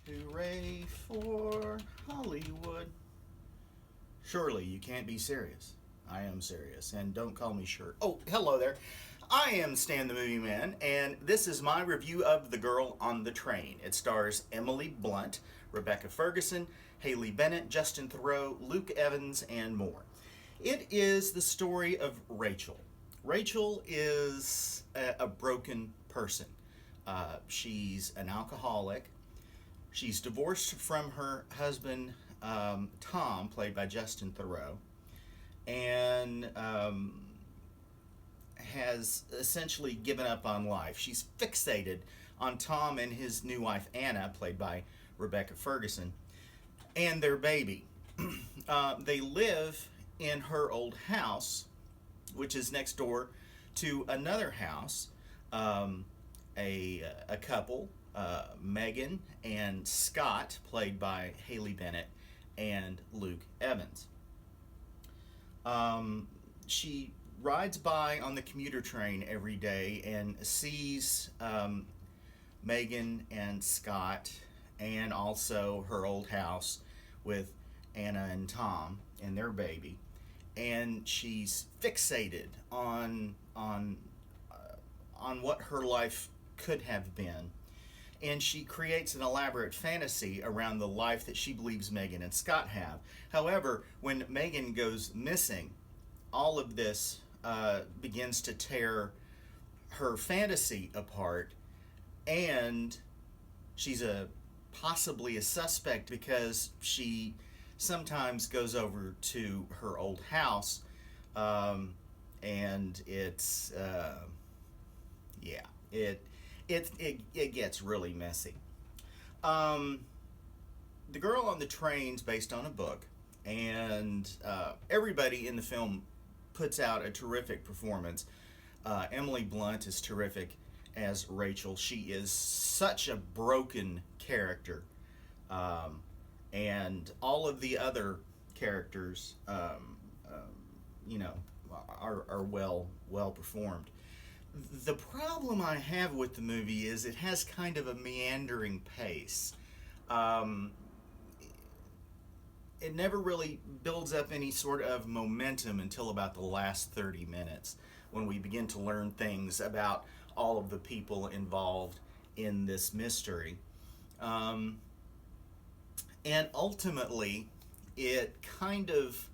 Hooray for Hollywood. Surely you can't be serious. I am serious, and don't call me Shirt. Oh, hello there. I am Stan the Movie Man, and this is my review of The Girl on the Train. It stars Emily Blunt, Rebecca Ferguson, Haley Bennett, Justin Theroux, Luke Evans, and more. It is the story of Rachel. Rachel is a broken person. She's an alcoholic. She's divorced from her husband, Tom, played by Justin Theroux, and has essentially given up on life. She's fixated on Tom and his new wife, Anna, played by Rebecca Ferguson, and their baby. They live in her old house, which is next door to another house, a couple, Megan and Scott, played by Haley Bennett and Luke Evans. She rides by on the commuter train every day and sees Megan and Scott, and also her old house with Anna and Tom and their baby, and she's fixated on what her life could have been, and she creates an elaborate fantasy around the life that she believes Megan and Scott have. However, when Megan goes missing, all of this begins to tear her fantasy apart, and she's possibly a suspect because she sometimes goes over to her old house, and it's it gets really messy. The Girl on the Train's based on a book, and everybody in the film puts out a terrific performance. Emily Blunt is terrific as Rachel. She is such a broken character, and all of the other characters, are well performed. The problem I have with the movie is it has kind of a meandering pace. It never really builds up any sort of momentum until about the last 30 minutes, when we begin to learn things about all of the people involved in this mystery. And ultimately, it kind of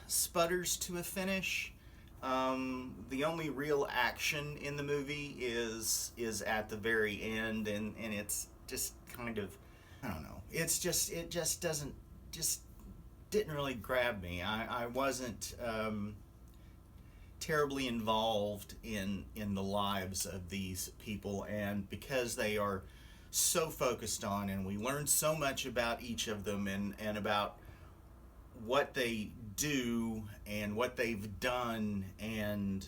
sputters to a finish. The only real action in the movie is at the very end, and it's just kind of, I don't know. It just didn't really grab me. I wasn't terribly involved in the lives of these people, and because they are so focused on, and we learn so much about each of them, and about what they do and what they've done, and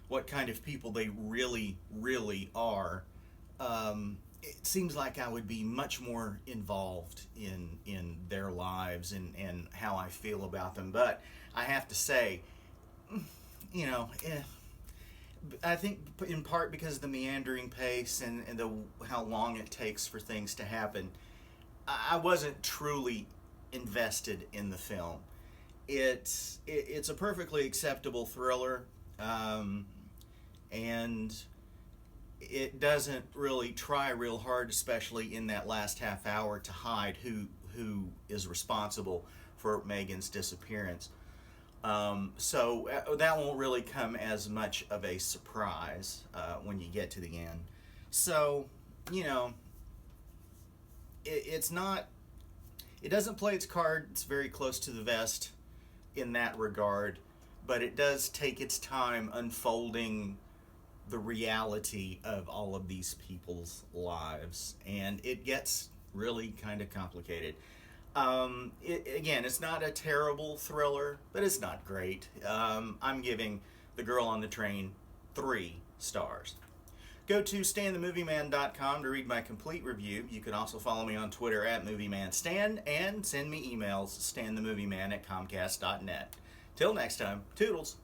what kind of people they really are. It seems like I would be much more involved in their lives and how I feel about them. But I have to say, I think in part because of the meandering pace and how long it takes for things to happen, I wasn't truly invested in the film. It's a perfectly acceptable thriller, and it doesn't really try real hard, especially in that last half hour, to hide who is responsible for Megan's disappearance. So that won't really come as much of a surprise when you get to the end. So, it doesn't play its cards very close to the vest in that regard, but it does take its time unfolding the reality of all of these people's lives, and it gets really kind of complicated. Again, it's not a terrible thriller, but it's not great. I'm giving The Girl on the Train 3 stars. Go to stanthemovieman.com to read my complete review. You can also follow me on Twitter at MovieManStan, and send me emails, stanthemovieman@comcast.net. Till next time, toodles.